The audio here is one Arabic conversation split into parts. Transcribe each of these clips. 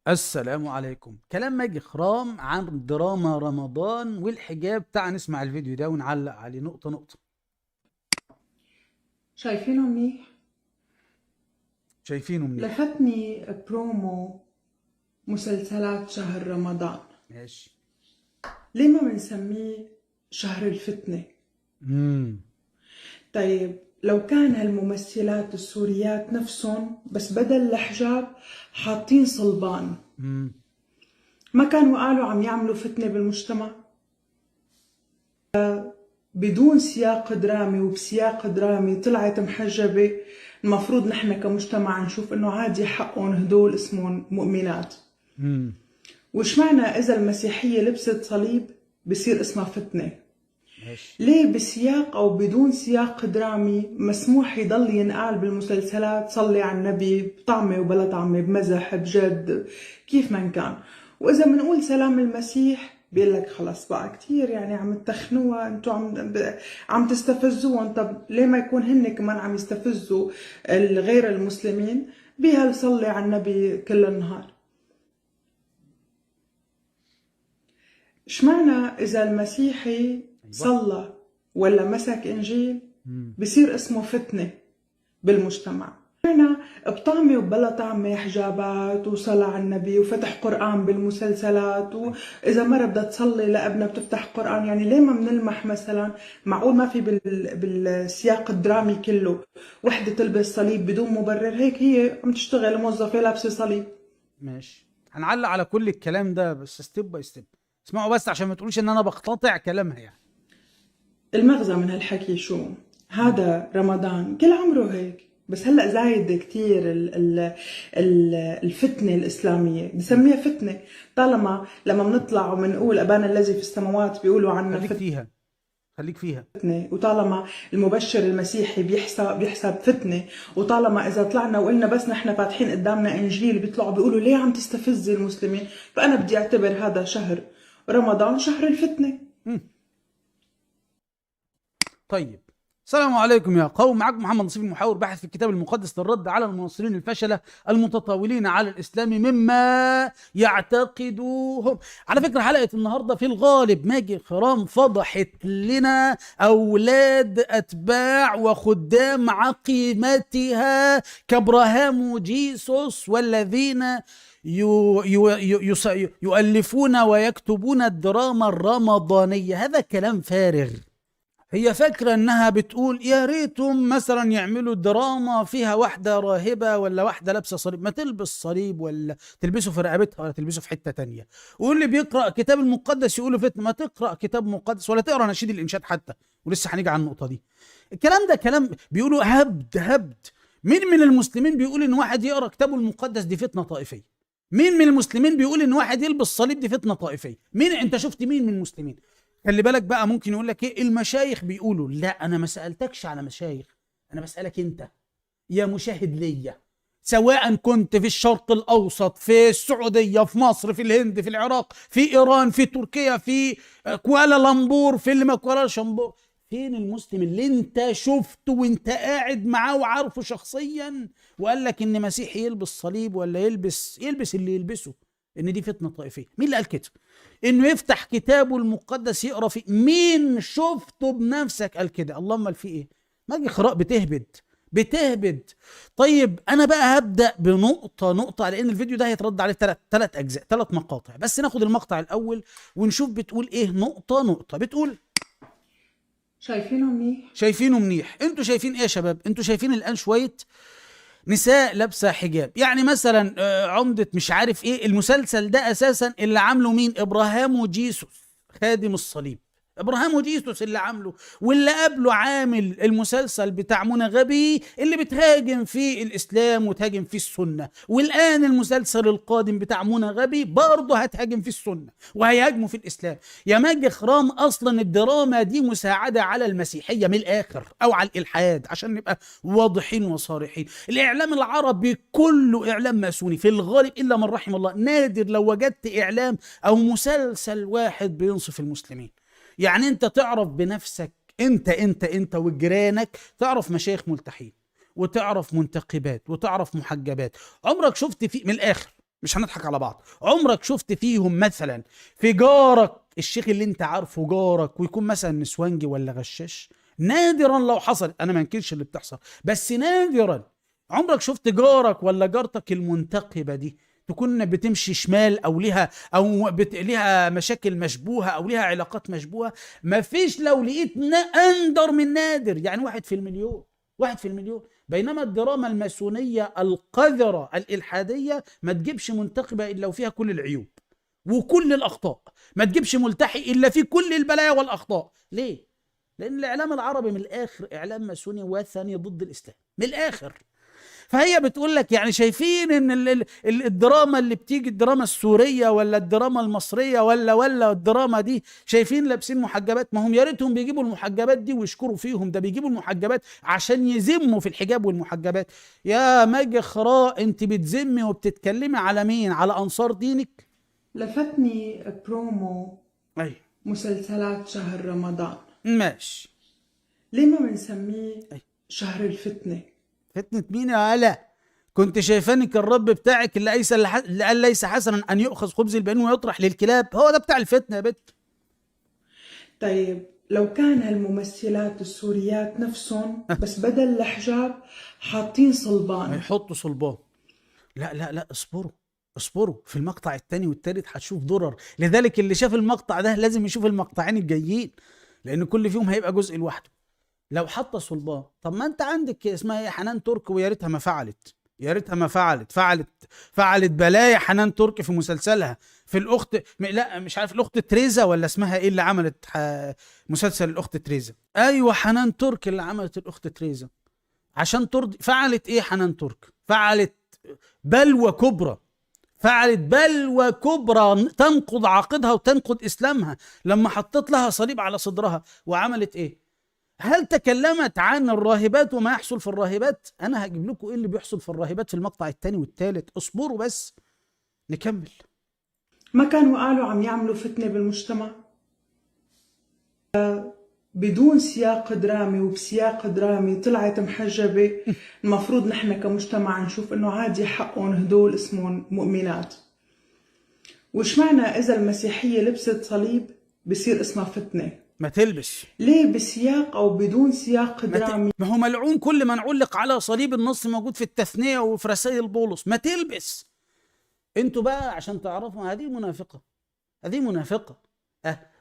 السلام عليكم. كلام ماجي خرام عن دراما رمضان والحجاب. تعال نسمع الفيديو ده ونعلق عليه نقطة نقطة. شايفينه منيح؟ شايفينه منيح. لفتني برومو مسلسلات شهر رمضان. ماشي. ليه ما بنسميه شهر الفتنة؟ امم طيب لو كان هالممثلات السوريات نفسهم بس بدل الحجاب حاطين صلبان، امم ما كانوا قالوا عم يعملوا فتنة بالمجتمع؟ بدون سياق درامي وبسياق درامي طلعت محجبة، المفروض نحن كمجتمع نشوف انه عادي حقهم هدول اسمهم مؤمنات. امم وش معنى إذا المسيحية لبست صليب بصير اسمها فتنة؟ ماشي. ليه بسياق أو بدون سياق درامي مسموح يضل ينقال بالمسلسلات صلي على النبي بطعمة وبلا طعمة بمزح بجد كيف ما كان؟ وإذا بنقول سلام المسيح بيقول لك خلص بقى كتير، يعني عم تخنوها انتوا عم تستفزوهم. طب ليه ما يكون هن كمان عم يستفزوا غير المسلمين بهالصلي على النبي كل النهار؟ اشمعنى إذا المسيحي ايوه. صلى ولا مسك إنجيل امم بصير اسمه فتنة بالمجتمع؟ اشمعنى بطعمة وبلا طعمة حجابات وصلاة على النبي وفتح قرآن بالمسلسلات، وإذا مرة بدها تصلي لابنها بتفتح قرآن؟ يعني ليه ما بنلمح مثلا؟ معقول ما في بالسياق الدرامي كله وحدة تلبس صليب بدون مبرر؟ هيك هي عم تشتغل موظفة لابسة صليب. ماشي. هنعلق على كل الكلام ده بس ستيب باي ستيب. اسمعوا بس عشان ما تقولوش ان انا بقتطع كلامها يعني. المغزى من هالحكي شو؟ امم هذا رمضان كل عمره هيك، بس هلا زايد كتير الفتنة الإسلامية، بسميها فتنة. طالما لما بنطلع وبنقول أبانا الذي في السماوات بيقولوا عنا خليك فيها. خليك فيها. فتنة، وطالما المبشر المسيحي بيحسب فتنة، وطالما إذا طلعنا وقلنا بس نحن فاتحين قدامنا إنجيل بيطلعوا بيقولوا ليه عم تستفزي المسلمين، فأنا بدي أعتبر هذا شهر رمضان شهر الفتنة. مم. طيب. السلام عليكم يا قوم، معكم محمد نصيف المحاور باحث في الكتاب المقدس للرد على المناصرين الفشلة المتطاولين على الإسلام مما يعتقدوهم. على فكرة حلقة النهاردة في الغالب ماجي خرام فضحت لنا أولاد أتباع وخدام عقيمتها كابراهام جيسوس والذين يؤلفون ويكتبون الدراما الرمضانية. هذا كلام فارغ. هي فاكرة انها بتقول يا ريتهم مثلا يعملوا دراما فيها واحدة راهبة ولا واحدة لابسة صليب. ما تلبس صليب ولا تلبسه في رقبتها ولا تلبسه في حتة تانية. واللي بيقرأ كتاب المقدس يقولوا فتنة. ما تقرأ كتاب مقدس ولا تقرأ نشيد الإنشاد حتى. ولسه هنيجي على النقطة دي. الكلام ده كلام بيقولوا هبد هبد. مين من المسلمين بيقول ان واحد يقرأ كتابه المقدس دي فتنة طائفية؟ مين من المسلمين بيقول ان واحد يلبس صليب دي فتنة طائفية؟ مين انت شفت مين من المسلمين؟ خلي بالك بقى، ممكن يقول لك ايه المشايخ بيقولوا. لا، انا ما سالتكش على مشايخ، انا بسالك انت يا مشاهد ليا، سواء كنت في الشرق الاوسط، في السعوديه، في مصر، في الهند، في العراق، في ايران، في تركيا، في كوالالمبور، في كوالالشمبور. فين المسلم اللي انت شفته وانت قاعد معاه وعارفه شخصيا وقال لك ان مسيحي يلبس صليب ولا يلبس اللي يلبسه ان دي فتنه طائفيه؟ مين اللي قال كده؟ انه يفتح كتابه المقدس يقرا فيه؟ مين شفته بنفسك قال كده؟ اللهم قال فيه ايه؟ ماجي خراء بتهبد بتهبد. طيب انا بقى هبدا بنقطه نقطه، لان الفيديو ده هيترد عليه ثلاث اجزاء، ثلاث مقاطع، بس ناخد المقطع الاول ونشوف بتقول ايه نقطه نقطه. بتقول شايفينه منيح؟ شايفينه منيح. انتوا شايفين ايه يا شباب؟ انتوا شايفين الان شويه نساء لابسه حجاب. يعني مثلا عمده مش عارف ايه. المسلسل ده اساسا اللي عامله مين؟ ابراهام جيسوس خادم الصليب. ابراهام جيسوس اللي عامله، واللي قبله عامل المسلسل بتاع منى غبي اللي بتهاجم فيه الاسلام وتهاجم فيه السنه. والان المسلسل القادم بتاع منى غبي برضه هتهاجم فيه السنه وهيهاجموا في الاسلام. يا ماجي خرام، اصلا الدراما دي مساعده على المسيحيه من الاخر او على الالحاد، عشان نبقى واضحين وصارحين. الاعلام العربي كله اعلام ماسوني في الغالب الا من رحم الله. نادر لو وجدت اعلام او مسلسل واحد بينصف المسلمين. يعني انت تعرف بنفسك، انت وجيرانك تعرف مشايخ ملتحين وتعرف منتقبات وتعرف محجبات. عمرك شفت في من الاخر مش هنضحك على بعض. عمرك شفت فيهم مثلا في جارك الشيخ اللي انت عارفه جارك ويكون مثلا نسوانجي ولا غشاش؟ نادرا لو حصلت، انا ما انكرش اللي بتحصل بس نادرا. عمرك شفت جارك ولا جارتك المنتقبة دي تكون بتمشي شمال او ليها ليها مشاكل مشبوهة او ليها علاقات مشبوهة؟ ما فيش. لو لقيت اندر من نادر، يعني 1 في المليون، 1 في المليون. بينما الدراما الماسونية القذرة الإلحادية ما تجيبش منتقبة إلا وفيها كل العيوب وكل الأخطاء، ما تجيبش ملتحي إلا فيه كل البلايا والأخطاء. ليه؟ لأن الإعلام العربي من الآخر إعلام ماسوني وثني ضد الإسلام من الآخر. فهي بتقول لك يعني شايفين ان الدراما اللي بتيجي، الدراما السوريه ولا الدراما المصريه ولا الدراما دي، شايفين لابسين محجبات. ما هم يا ريتهم بيجيبوا المحجبات دي ويشكروا فيهم، ده بيجيبوا المحجبات عشان يذموا في الحجاب والمحجبات. يا ماجي خراء، انت بتذمي وبتتكلمي على مين؟ على انصار دينك؟ لفتني برومو اي مسلسلات شهر رمضان. ماشي. ليه ما بنسميه شهر الفتنة؟ فتنة مين يا هلا؟ كنت شايفانك الرب بتاعك اللي قال ليس حسنا ان يؤخذ خبز البنين ويطرح للكلاب، هو ده بتاع الفتنة يا بت. طيب لو كان هالممثلات السوريات نفسهم بس بدل الحجاب حاطين صلبان. هيحطوا صلبان. لا لا لا، اصبروا اصبروا، في المقطع الثاني والثالث هتشوف ضرر. لذلك اللي شاف المقطع ده لازم يشوف المقطعين الجايين، لان كل فيهم هيبقى جزء لوحده. لو حط صلبان، طب ما انت عندك اسمها ايه، حنان ترك، ويا ريتها ما فعلت، يا ريتها ما فعلت بلايا حنان ترك في مسلسلها. في الاخت لا مش عارف الاخت تريزا ولا اسمها ايه اللي عملت مسلسل الاخت تريزا. ايوه حنان ترك اللي عملت الاخت تريزا عشان ترضي. فعلت ايه حنان ترك؟ فعلت بلوى كبرى، فعلت بلوى كبرى تنقض عقدها وتنقض اسلامها لما حطت لها صليب على صدرها. وعملت ايه؟ هل تكلمت عن الراهبات وما يحصل في الراهبات؟ انا هجيب لكم ايه اللي بيحصل في الراهبات في المقطع الثاني والثالث، اصبروا بس نكمل. ما كانوا قالوا عم يعملوا فتنة بالمجتمع بدون سياق درامي وبسياق درامي طلعت محجبة. المفروض نحن كمجتمع نشوف انه عادي حقهم هدول اسمهم مؤمنات. وش معنى اذا المسيحية لبست صليب بصير اسمها فتنة؟ ما تلبس. ليه بسياق او بدون سياق درامي؟ ما هو ملعون كل من علق على صليب، النص موجود في التثنية وفي رسائل بولس. ما تلبس. انتوا بقى عشان تعرفوا هذه منافقة، هذه منافقة.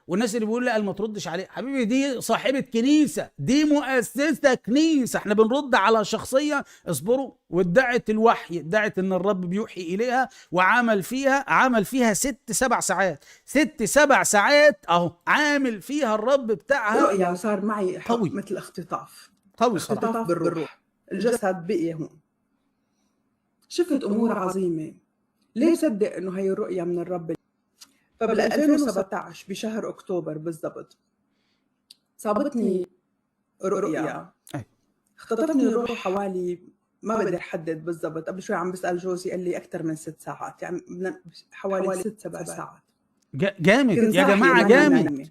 والناس اللي بيقول لا ما تردش عليه، حبيبي دي صاحبة كنيسة، دي مؤسسة كنيسة، احنا بنرد على شخصية اصبروا وادعت الوحي، ادعت ان الرب بيوحي اليها وعمل فيها 6-7 ساعات، 6-7 ساعات اهو عامل فيها الرب بتاعها. رؤيا صار معي قوي مثل اختطاف، قوي اختطاف بالروح. الجسد بقي هون، شفت امور عظيمة. ليه صدق انه هي الرؤيا من الرب؟ فبال 2017 بشهر اكتوبر بالضبط صابتني رؤيا، اختطفني الروح حوالي، ما بقدر احدد بالضبط، قبل شوي عم بسأل جوزي قال لي اكثر من 6 ساعات، يعني حوالي 6-7 ساعات. جامد يا جماعة، جامد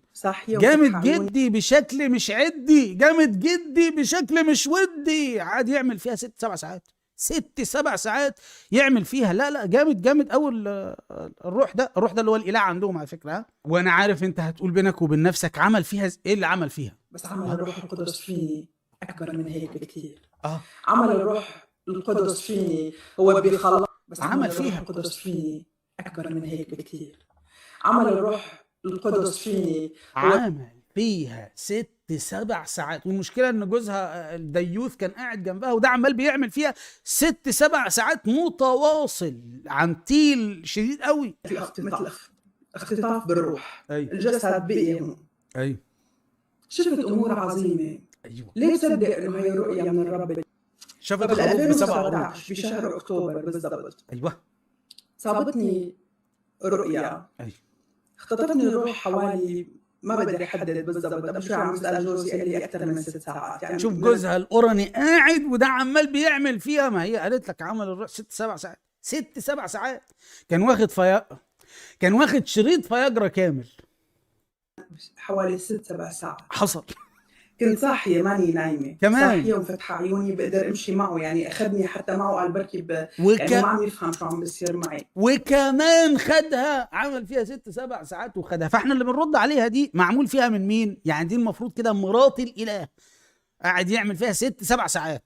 جامد جدي بشكل مش عدي، جامد جدي بشكل مش ودي، عاد يعمل فيها 6-7 ساعات، 6-7 ساعات يعمل فيها. لا لا جامد جامد اول. الروح ده اللي هو الاله عندهم على فكره. وانا عارف انت هتقول بينك وبين نفسك عمل فيها ايه اللي عمل فيها. بس عمل الروح القدس فيني اكبر من هيك بكثير. عمل الروح القدس فيني هو بيخلص، بس عمل فيها القدس فيني اكبر من هيك بكثير. عمل الروح القدس فيني عمل فيها 6-7 ساعات. والمشكله ان جوزها الديوث كان قاعد جنبها وده عمال بيعمل فيها 6-7 ساعات متواصل عن تيل شديد قوي. مثل اختطاف بالروح. الجسد بقي هون. ايوه شفت امور عظيمه. ايوه ليه صدق انه هي رؤيا من الرب؟ شفت خروف 2017 بشهر اكتوبر بالضبط. ايوه صابتني رؤيا. ايوه اختطفني الروح حوالي، ما بقدر احدد بالضبط، قبل شوي عم بسأل جوزي قال لي اكثر من 6 ساعات. يعني شوف جوزها القرني قاعد وده عمال بيعمل فيها. ما هي قالت لك عمل الروح 6-7 ساعات، 6-7 ساعات. كان واخد شريط فياجرا كامل حوالي 6-7 ساعات. حصل. كنت صاحية ماني نايمة، كمان. صاحية وفتح عيوني بقدر امشي معه، يعني اخذني حتى معه قال بركي وك... يعني ما عم يفهم شو عم بيصير معي. وكمان خدها، عمل فيها 6 7 ساعات وخدها. فاحنا اللي بنرد عليها دي معمول فيها من مين؟ يعني دي المفروض كده مرات الاله قاعد يعمل فيها 6 7 ساعات.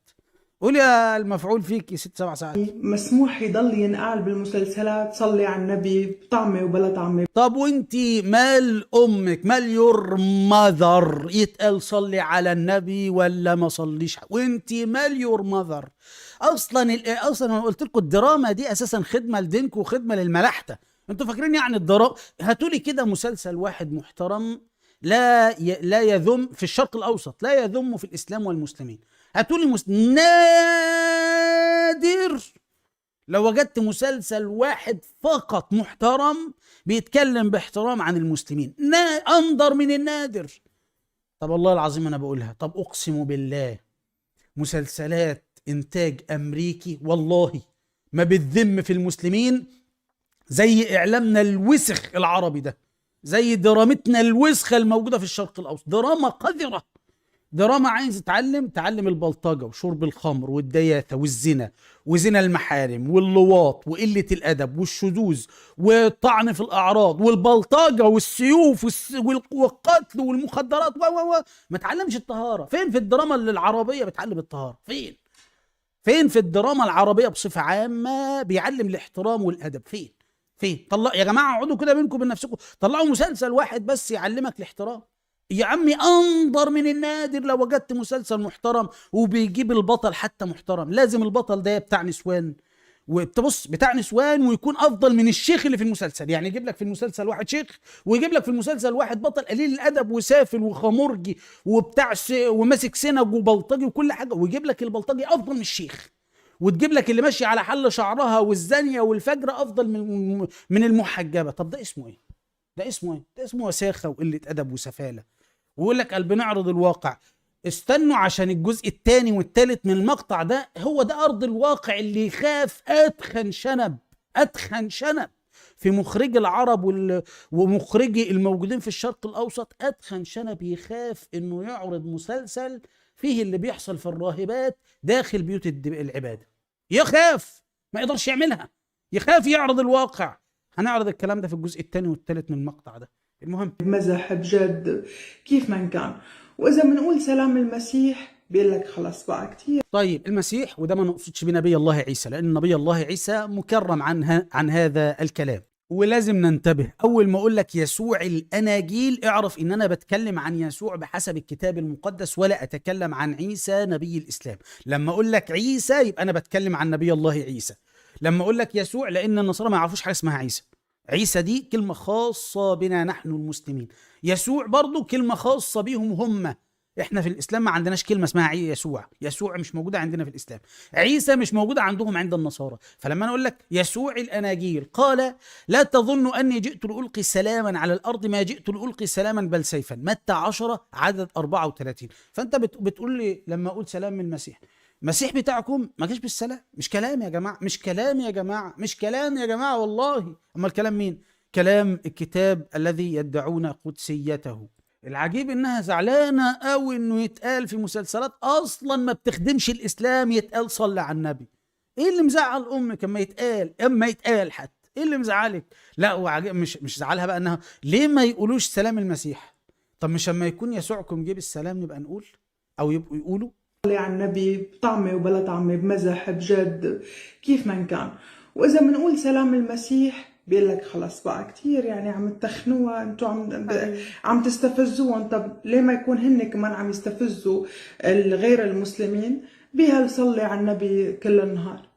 قول يا المفعول فيك 6 7 ساعات. مسموح يضل ينقال بالمسلسلات صلي على النبي بطعمة وبلا طعمة. طب وانتي مال امك، مال يور ماذر، يتقال صلي على النبي ولا ما صليش؟ وانتي مال يور ماذر؟ اصلا انا قلت لكم الدراما دي اساسا خدمه لدينكم وخدمه للملاحده. انتوا فاكرين يعني الدراما؟ هاتولي كده مسلسل واحد محترم لا يذم في الشرق الاوسط، لا يذم في الاسلام والمسلمين. هاتولي نادر لو وجدت مسلسل واحد فقط محترم بيتكلم باحترام عن المسلمين، أندر من النادر. طب والله العظيم أنا بقولها، طب أقسم بالله مسلسلات إنتاج أمريكي والله ما بتذم في المسلمين زي إعلامنا الوسخ العربي ده، زي درامتنا الوسخة الموجودة في الشرق الأوسط. دراما قذرة، دراما عايز تعلم البلطجة وشرب الخمر والدياثة والزنا وزنا المحارم واللواط وقلة الأدب والشذوذ والطعن في الأعراض والبلطجة والسيوف والقتل والمخدرات ما تعلمش الطهارة. فين في الدراما العربية بتعلم الطهارة؟ فين في الدراما العربية بصفة عامة بيعلم الاحترام والأدب؟ فين طلع يا جماعة، اقعدوا كده بينكم وبين نفسكم، طلعوا مسلسل واحد بس يعلمك الاحترام. يا عمي انظر من النادر لو وجدت مسلسل محترم وبيجيب البطل حتى محترم. لازم البطل ده بتاع نسوان، وتبص بتاع نسوان ويكون افضل من الشيخ اللي في المسلسل. يعني يجيب لك في المسلسل واحد شيخ ويجيب لك في المسلسل واحد بطل قليل الادب وسافل وخمرجي وبتاع وماسك سنج وبلطجي وكل حاجه، ويجيب لك البلطجي افضل من الشيخ، وتجيب لك اللي ماشي على حل شعرها والزانيه والفجره افضل من المحجبه. طب ده اسمه ايه؟ ده اسمه وساخه وقله ادب وسفاله. ويقول لك قال بنعرض الواقع. استنوا عشان الجزء الثاني والثالث من المقطع ده، هو ده ارض الواقع اللي يخاف اتخن شنب في مخرجي العرب ومخرجي الموجودين في الشرق الاوسط. اتخن شنب يخاف انه يعرض مسلسل فيه اللي بيحصل في الراهبات داخل بيوت العباده. يخاف، ما يقدرش يعملها، يخاف يعرض الواقع. هنعرض الكلام ده في الجزء الثاني والثالث من المقطع ده. المهم بمزح بجد كيف ما كان. واذا بنقول سلام المسيح بيقول لك خلص بقى كتير. طيب المسيح، وده ما نقصدش بنبي الله عيسى، لان نبي الله عيسى مكرم عن هذا الكلام. ولازم ننتبه، اول ما اقول لك يسوع الاناجيل اعرف ان انا بتكلم عن يسوع بحسب الكتاب المقدس ولا اتكلم عن عيسى نبي الاسلام. لما اقول لك عيسى يبقى انا بتكلم عن نبي الله عيسى. لما اقول لك يسوع لان النصارى ما يعرفوش حاجه اسمها عيسى. عيسى دي كلمة خاصة بنا نحن المسلمين. يسوع برضو كلمة خاصة بيهم هم. احنا في الاسلام ما عندناش كلمة اسمها يسوع مش موجودة عندنا في الاسلام. عيسى مش موجودة عندهم عند النصارى. فلما انا اقول لك يسوع الاناجيل قال لا تظنوا اني جئت لألقي سلاما على الارض، ما جئت لألقي سلاما بل سيفا. متى 10 عدد 34. فانت بتقول لي لما اقول سلام من المسيح بتاعكم ما جاش بالسلام. مش كلام يا جماعة والله. اما الكلام مين؟ كلام الكتاب الذي يدعون قدسيته. العجيب انها زعلانة قوي انه يتقال في مسلسلات اصلا ما بتخدمش الاسلام يتقال صلى على النبي. ايه اللي مزعل امك اما يتقال حتى؟ ايه اللي مزعلك؟ لا وعجيب مش زعلها بقى انها ليه ما يقولوش سلام المسيح. طب مش اما يكون يسوعكم جيب السلام نبقى نقول، او يبقوا يقولوا صلي على النبي بطعمة وبلا طعمة بمزح بجد كيف ما كان. واذا بنقول سلام المسيح بيقول لك خلص بقى كتير، يعني عم تخنوها انتوا، عم تستفزوهم. طب ليه ما يكون هن كمان عم يستفزوا غير المسلمين بهالصلي على النبي كل النهار؟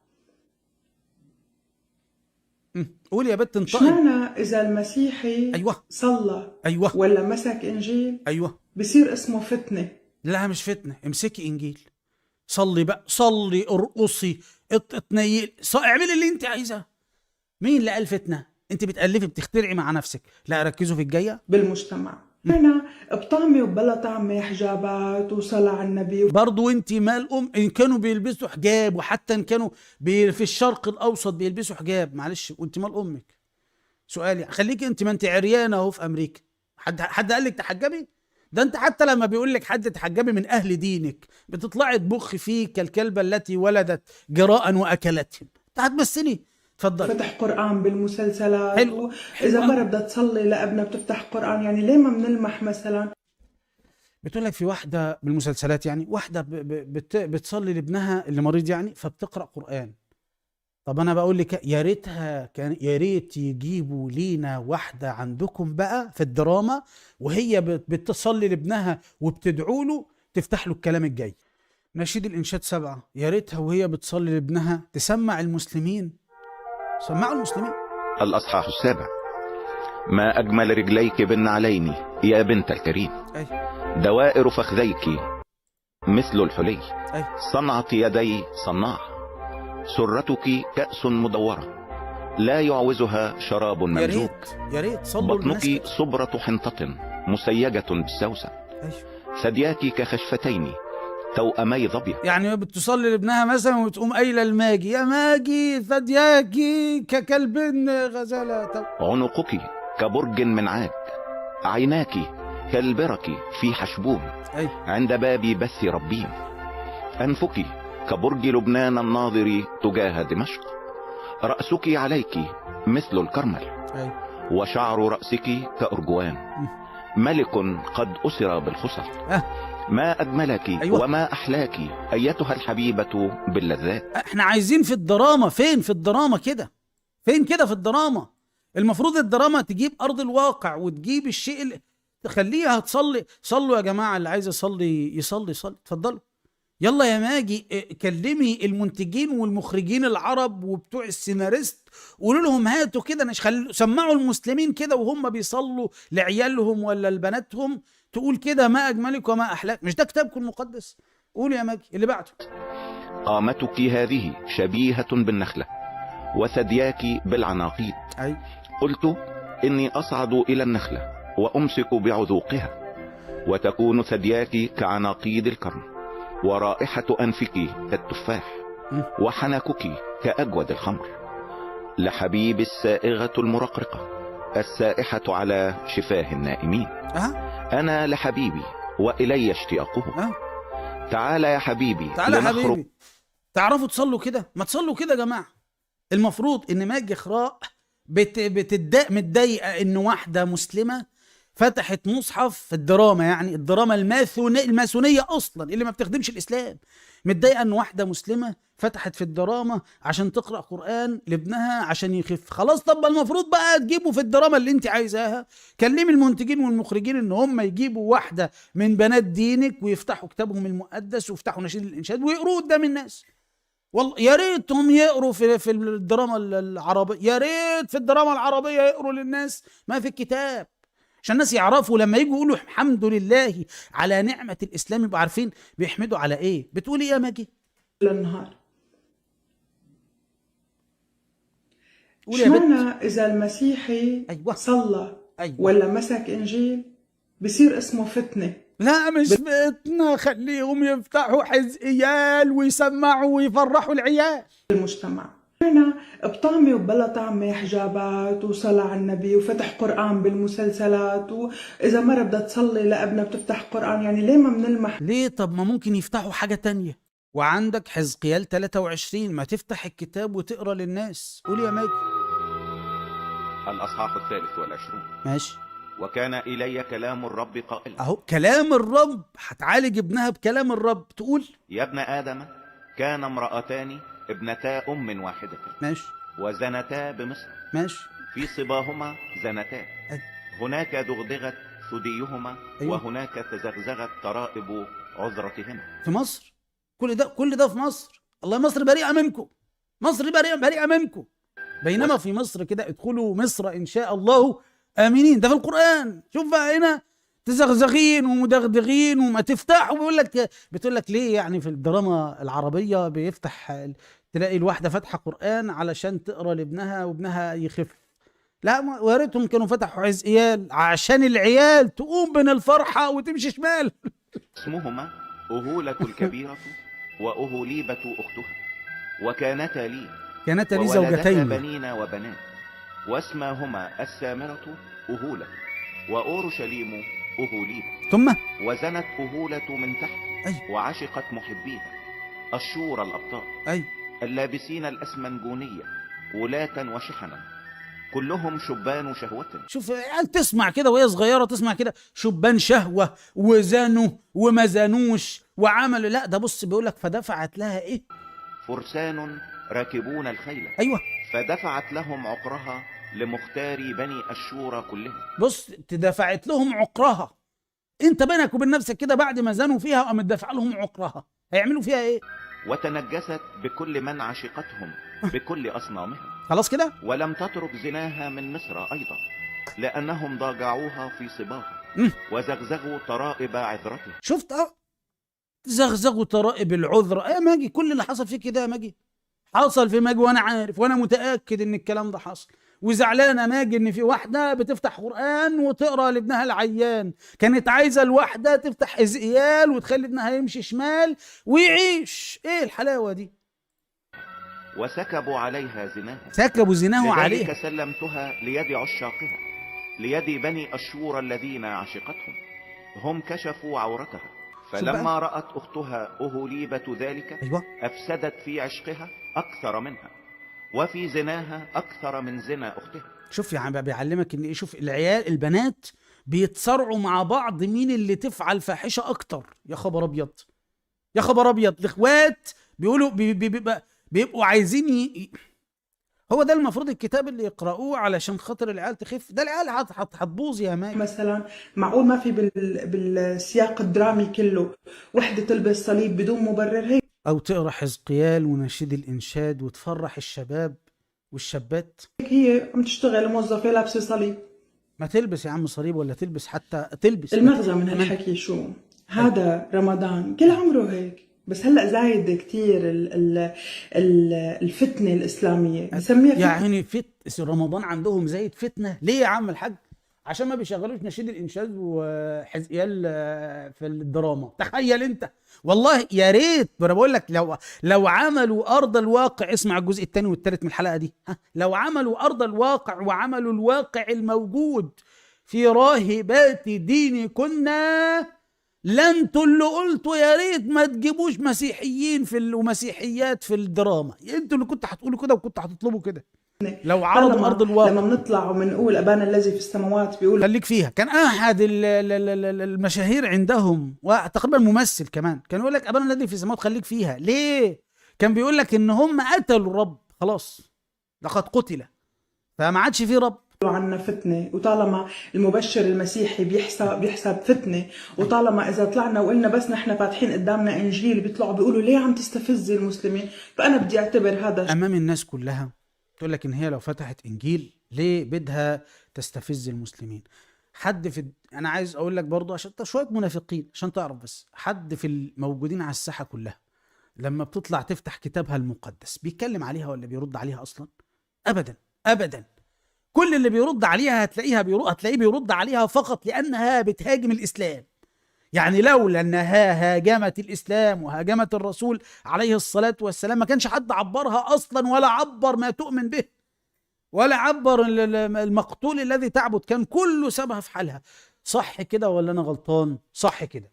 قول يا بت انطقي. اشمعنى اذا المسيحي ايوه صلى ايوه ولا مسك انجيل ايوه بصير اسمه فتنه؟ لا مش فتنه، امسكي انجيل صلي بقى، صلي ارقصي اتنيل اعملي اللي انت عايزاه. مين اللي قال فتنه؟ انت بتالفي بتخترعي مع نفسك. لا ركزوا في الجايه. بالمجتمع انا بطعمه وبلا طعمه حجابات وصلاة على النبي. برضو انت مال ان كانوا بيلبسوا حجاب، وحتى ان كانوا في الشرق الاوسط بيلبسوا حجاب، معلش وانت مال امك؟ سؤالي خليكي انت، ما انت عريانه اهو في امريكا. حد قال لك تحجبي؟ ده انت حتى لما بيقول لك حد تحجبي من اهل دينك بتطلعي تبخ فيه كالكلبه التي ولدت جراء واكلتهم. انت هتمثلي؟ اتفضل. فتح قرآن بالمسلسلات، حلو وإذا قوي. مرة بدها تصلي لابنها بتفتح قرآن، يعني ليه ما بنلمح مثلا؟ بتقول لك في واحده بالمسلسلات، يعني واحده بتصلي لابنها اللي مريض يعني فبتقرا قران. طب انا بقول لك يا ريتها كان، يا ريت يجيبوا لينا واحده عندكم بقى في الدراما وهي بتصلي لابنها وبتدعو له تفتح له الكلام الجاي. نشيد الانشاد 7 يا ريتها وهي بتصلي لابنها تسمع المسلمين، سمعوا المسلمين. الأصحاح 7. ما أجمل رجليك بالنعلين يا بنت الكريم، أي. دوائر فخذيك مثل الحلي، أي. صنعة يدي صناع، سرتك كأس مدورة لا يعوزها شراب يا ممزوج، ريت يا ريت صلوا بطنك للناس. صبرة حنطة مسيجة بالسوسة، أيوة. ثدياك كخشفتين توأمي ظبية. يعني بتصلي لابنها مثلا وتقوم قايله الماجي يا ماجي ثدياكي ككلب غزاله. عنقك كبرج من عاج، عيناك كالبرك في حشبون أي. عند باب بث ربين، أنفك كبرج لبنان الناظر تجاه دمشق، رأسك عليك مثل الكرمل، أي. وشعر رأسك كأرجوان، ملك قد أسر بالخصل. ما أجملك أيوة. وما أحلاك أيتها الحبيبة باللذات. احنا عايزين في الدراما، فين في الدراما كده؟ فين كده في الدراما؟ المفروض الدراما تجيب أرض الواقع وتجيب الشيء اللي تخليها تصلي. صلوا يا جماعة، اللي عايز يصلي يصلي يصلي، اتفضلوا. يلا يا ماجي كلمي المنتجين والمخرجين العرب وبتوع السيناريست، قولوا لهم هاتوا كده سمعوا المسلمين كده وهم بيصلوا لعيالهم ولا لبناتهم، تقول كده ما أجملك وما أحلاك. مش ده كتابكم المقدس؟ قول يا ماجي اللي بعده. قامتك هذه شبيهة بالنخلة وثدياك بالعناقيد. أي. قلت إني أصعد إلى النخلة وأمسك بعذوقها، وتكون ثدياك كعناقيد الكرم، ورائحة أنفك كالتفاح، وحنكك كأجود الخمر، لحبيب السائغة المرقرقة السائحة على شفاه النائمين. أنا لحبيبي وإلي اشتياقه. تعال يا حبيبي، تعال يا حبيبي. تعرفوا تصلوا كده؟ ما تصلوا كده يا جماعة. المفروض ان ماجي خراء متضايقه ان واحده مسلمه فتحت مصحف في الدراما، يعني الدراما الماسونيه اصلا اللي ما بتخدمش الاسلام، متضايقه ان واحده مسلمه فتحت في الدراما عشان تقرا قران لابنها عشان يخف. خلاص، طب المفروض بقى تجيبوا في الدراما اللي انت عايزاها، كلمي المنتجين والمخرجين ان هم يجيبوا واحده من بنات دينك ويفتحوا كتابهم المقدس ويفتحوا نشيد الانشاد ويقروه قدام الناس. والله يا ريتهم يقروا في الدراما العربيه، يا ريت في الدراما العربيه يقروا للناس ما في الكتاب عشان الناس يعرفوا لما يجوا يقولوا الحمد لله على نعمه الاسلام يبقوا عارفين بيحمدوا على ايه. بتقولي ايه يا ماجي؟ للنهار. قولي يا بنت. شمعنا اذا المسيحي أيوة. صلى أيوة. ولا مسك انجيل بصير اسمه فتنه. لا مش فتنه، خليهم يفتحوا حزقيال ويسمعوا ويفرحوا العيال. المجتمع أنا بطعمي وبلا طعمي حجابات وصلاة على النبي وفتح قرآن بالمسلسلات، وإذا مرة بدها تصلي لابنها بتفتح قرآن، يعني ليه ما بنلمح؟ ليه؟ طب ما ممكن يفتحوا حاجة تانية. وعندك حزقيال 23 ما تفتح الكتاب وتقرأ للناس. قولي يا ماجي. الأصحاح 23. ماشي. وكان إلي كلام الرب قائلا. أهو كلام الرب، هتعالج ابنها بكلام الرب. تقول يا ابن آدم، كان امرأتان ابنتا أم واحدة. ماشي. وزنتا بمصر. ماشي. في صباهما زنتا. هناك دغدغت ثديهما. أيوة. وهناك تزغزغت ترائب عذرتهما. في مصر. كل ده في مصر. الله، مصر بريئة منكم، مصر بريئة منكم. بينما في مصر كده ادخلوا مصر إن شاء الله آمنين، ده في القرآن. شوف بقى هنا تزغزغين ومدغدغين وما تفتحوا. بتقول لك ليه يعني في الدراما العربية بيفتح تلاقي الواحدة فاتحة قرآن علشان تقرأ لابنها وابنها يخف. لا، ويا ريتهم كانوا فتحوا حزقيال عشان العيال تقوم بين الفرحة وتمشي شمال. اسمهما أهولة الكبيرة وأهوليبة أختها، وكانتا لي زوجتين بنين وبنات، واسماهما السامرة أهولة وأورشليم أهوليبة، ثم وزنت أهولة من تحت، أي وعشقت محبيها الشورى الأبطال أي اللابسين الأسمنجونية، ولاة وشحنا، كلهم شبان شهوة. شوف يعني تسمع كده وهي صغيرة، تسمع كده شبان شهوة وزانوا وما زانوش وعملوا، لا ده بص بيقولك فدفعت لها ايه؟ فرسان راكبون الخيل، ايوه فدفعت لهم عقرها لمختار بني الشورى كلهم. بص دفعت لهم عقرها. انت بينك وبين نفسك كده بعد ما زانوا فيها وقامت دافعه لهم عقرها، هيعملوا فيها ايه؟ وتنجست بكل من عشقتهم بكل أصنامهم، خلاص كده. ولم تترك زناها من مصر أيضا، لأنهم ضاجعوها في صباها وزغزغوا ترائب عذرتها. شفت زغزغوا ترائب العذر يا ماجي. كل اللي حصل فيه كده يا ماجي حصل في ماجي، وانا عارف وانا متاكد ان الكلام ده حصل. وزعلانه ماجي ان في واحده بتفتح قران وتقرا لابنها العيان، كانت عايزه الواحده تفتح حزقيال وتخلي ابنها يمشي شمال ويعيش. ايه الحلاوه دي؟ وسكبوا عليها زناها، سكبوا زناه لذلك عليها. سلمتها ليد عشاقها، ليد بني الشورى الذين عشقتهم، هم كشفوا عورتها. فلما رأت أختها أهوليبة ذلك، أيوة. أفسدت في عشقها أكثر منها، وفي زناها أكثر من زنا أختها. شوف يا عم بيعلمك ان ايه، شوف العيال البنات بيتصارعوا مع بعض مين اللي تفعل فاحشه اكتر. يا خبر ابيض، يا خبر ابيض. الاخوات بيقولوا بيبقوا عايزين هو ده المفروض الكتاب اللي يقرأوه علشان خاطر العيال تخف. ده العيال هتبوظ يا ماجد. مثلا معقول ما في بالسياق الدرامي كله وحده تلبس صليب بدون مبرر هيك؟ او تقرا حزقيال ونشيد الانشاد وتفرح الشباب والشابات. هي عم تشتغل موظفه لابسه صليب. ما تلبس يا عم صليب، ولا تلبس حتى تلبس. المغزى من هالحكي شو؟ هذا رمضان كل عمره هيك، بس هلا زايد كتير الفتنه الاسلاميه بسميها يا عيني رمضان عندهم زايد فتنه. ليه يا عم الحاج؟ عشان ما بيشغلوش نشيد الانشاد وحزقيال في الدراما. تخيل انت، والله يا ريت. انا بقول لك لو عملوا ارض الواقع، اسمع الجزء الثاني والثالث من الحلقه دي، لو عملوا ارض الواقع وعملوا الواقع الموجود في راهبات دين كنا، انتوا اللي قلتوا يا ريت ما تجيبوش مسيحيين ومسيحيات في الدراما. انتوا اللي كنتوا هتقولوا كده وكنتوا هتطلبوا كده. لو عرضوا ارض الواقع لما بنطلع وبنقول ابانا الذي في السماوات بيقول خليك فيها. كان احد المشاهير عندهم وتقريبا ممثل كمان كان يقول لك ابانا الذي في السماوات خليك فيها. ليه؟ كان بيقول لك ان هم قتلوا الرب، خلاص لقد قتل، فما عادش فيه رب. عنا فتنة، وطالما المبشر المسيحي بيحسب فتنة، وطالما إذا طلعنا وقلنا بس نحن فاتحين قدامنا إنجيل بيطلعوا بيقولوا ليه عم تستفزي المسلمين، فأنا بدي أعتبر هذا أمام الناس كلها تقول لك إن هي لو فتحت إنجيل ليه بدها تستفز المسلمين. أنا عايز أقول لك برضو عشان شوية منافقين عشان تعرف بس، حد في الموجودين على الساحة كلها لما بتطلع تفتح كتابها المقدس بيتكلم عليها ولا بيرد عليها أصلا؟ أبدا أبدا. كل اللي بيرد عليها هتلاقيه بيرد عليها فقط لأنها بتهاجم الإسلام. يعني لولا أنها هاجمت الإسلام وهاجمت الرسول عليه الصلاة والسلام ما كانش حد عبرها أصلا، ولا عبر ما تؤمن به، ولا عبر المقتول الذي تعبد. كان كله سابها في حالها. صح كده ولا أنا غلطان؟ صح كده.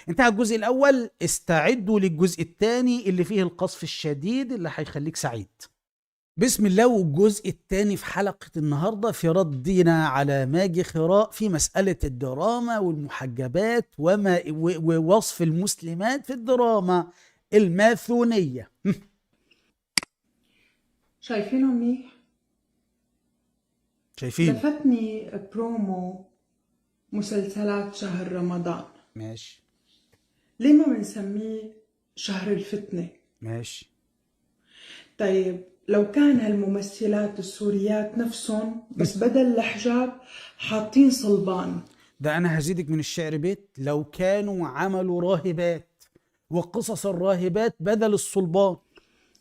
انتهى الجزء الأول، استعدوا للجزء الثاني اللي فيه القصف الشديد اللي هيخليك سعيد بسم الله. والجزء الثاني في حلقة النهاردة في ردنا على ماجي خراء في مسألة الدراما والمحجبات ووصف المسلمات في الدراما الماثونية. شايفينه منيح؟ شايفين؟ لفتني برومو مسلسلات شهر رمضان. ماشي. ليه ما بنسميه شهر الفتنة؟ ماشي. طيب لو كان هالممثلات السوريات نفسهم بس بدل الحجاب حاطين صلبان. ده أنا هزيدك من الشعر بيت، لو كانوا عملوا راهبات وقصص الراهبات بدل الصلبان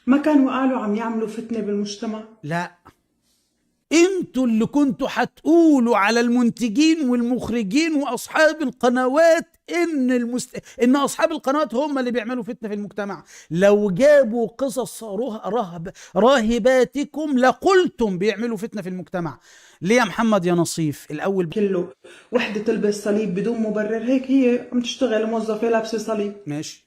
ما كانوا قالوا عم يعملوا فتنة بالمجتمع؟ لا، انتوا اللي كنتوا هتقولوا على المنتجين والمخرجين واصحاب القنوات ان اصحاب القنوات هم اللي بيعملوا فتنه في المجتمع. لو جابوا قصص راهباتكم لقلتم بيعملوا فتنه في المجتمع. ليه يا محمد يا نصيف؟ الاول كله وحده تلبس صليب بدون مبرر، هيك هي عم تشتغل موظفه لابسه صليب. ماشي.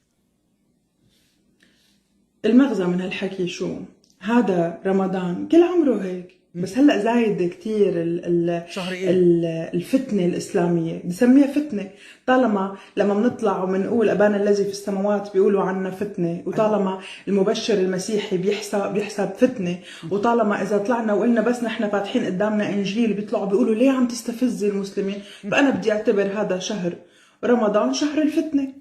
المغزى من هالحكي شو؟ هذا رمضان كل عمره هيك، بس هلا زايد كتير شهر إيه؟ الفتنه الاسلاميه، بسميها فتنه. طالما لما بنطلع وبنقول ابانا الذي في السماوات بيقولوا عنا فتنه، وطالما المبشر المسيحي بيحسب فتنه، وطالما اذا طلعنا وقلنا بس نحن فاتحين قدامنا انجيل بيطلعوا بيقولوا ليه عم تستفزي المسلمين. فانا بدي اعتبر هذا شهر رمضان شهر الفتنه.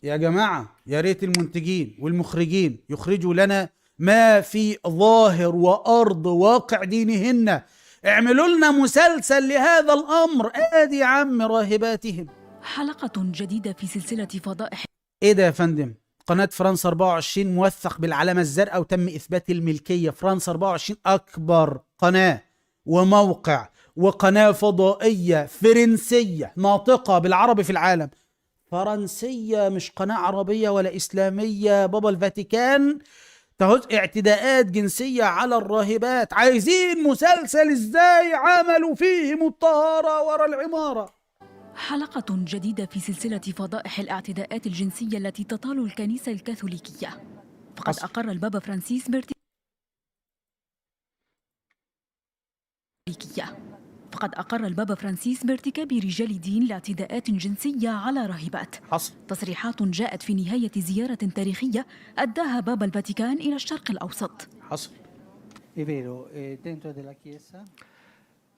يا جماعة يا ريت المنتجين والمخرجين يخرجوا لنا ما في ظاهر وأرض واقع دينهن. اعملوا لنا مسلسل لهذا الأمر. آدي يا عم راهباتهم. حلقة جديدة في سلسلة فضائح. ايه ده يا فندم؟ قناة فرنسا 24 موثق بالعلامة الزرقاء وتم إثبات الملكية. فرنسا 24 أكبر قناة وموقع وقناة فضائية فرنسية ناطقة بالعربي في العالم. فرنسية، مش قناة عربية ولا إسلامية. بابا الفاتيكان تهز اعتداءات جنسية على الراهبات. عايزين مسلسل ازاي عملوا فيهم الطهارة ورا العمارة. حلقة جديدة في سلسلة فضائح الاعتداءات الجنسية التي تطال الكنيسة الكاثوليكية. فقد أقر البابا فرانسيس بارتكاب رجال دين لاعتداءات جنسية على راهبات. تصريحات جاءت في نهاية زيارة تاريخية أداها بابا الفاتيكان إلى الشرق الأوسط.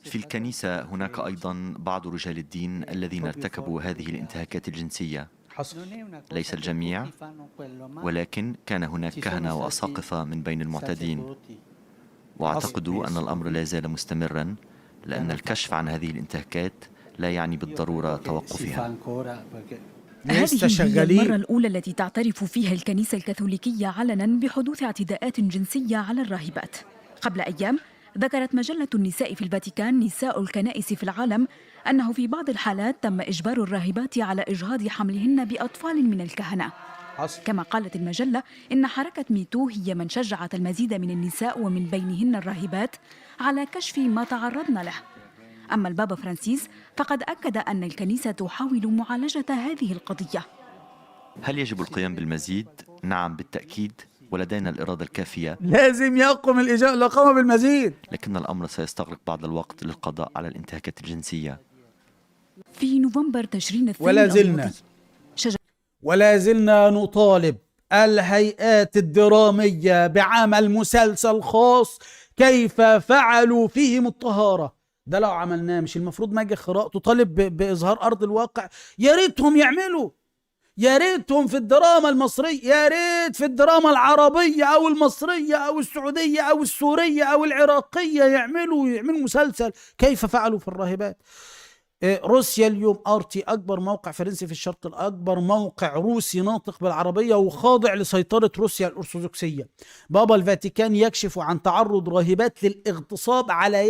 في الكنيسة هناك أيضا بعض رجال الدين الذين ارتكبوا هذه الانتهاكات الجنسية. ليس الجميع، ولكن كان هناك كهنة وأساقفة من بين المعتدين، وأعتقد أن الأمر لا زال مستمرا، لأن الكشف عن هذه الانتهاكات لا يعني بالضرورة توقفها. هذه هي المرة الأولى التي تعترف فيها الكنيسة الكاثوليكية علنا بحدوث اعتداءات جنسية على الراهبات. قبل أيام ذكرت مجلة النساء في الفاتيكان نساء الكنائس في العالم أنه في بعض الحالات تم إجبار الراهبات على إجهاض حملهن بأطفال من الكهنة. كما قالت المجلة إن حركة ميتو هي من شجعت المزيد من النساء ومن بينهن الراهبات على كشف ما تعرضن له. أما البابا فرانسيس فقد أكد أن الكنيسة تحاول معالجة هذه القضية. هل يجب القيام بالمزيد؟ نعم بالتأكيد، ولدينا الإرادة الكافية. لازم يقوم الإقامة بالمزيد، لكن الأمر سيستغرق بعض الوقت للقضاء على الانتهاكات الجنسية. في نوفمبر تشرين الثاني ولا زلنا نطالب الهيئات الدرامية بعمل مسلسل خاص كيف فعلوا فيهم الطهارة. ده لو عملناه مش المفروض ماجي خراء تطالب بإظهار أرض الواقع؟ يا ريتهم يعملوا، يا ريتهم في الدراما المصرية، يا ريت في الدراما العربية أو المصرية أو السعودية أو السورية أو العراقية يعملوا مسلسل كيف فعلوا في الراهبات. روسيا اليوم RT أكبر موقع فرنسي في الشرق الأكبر، موقع روسي ناطق بالعربية وخاضع لسيطرة روسيا الأرثوذكسية. بابا الفاتيكان يكشف عن تعرض راهبات للاغتصاب على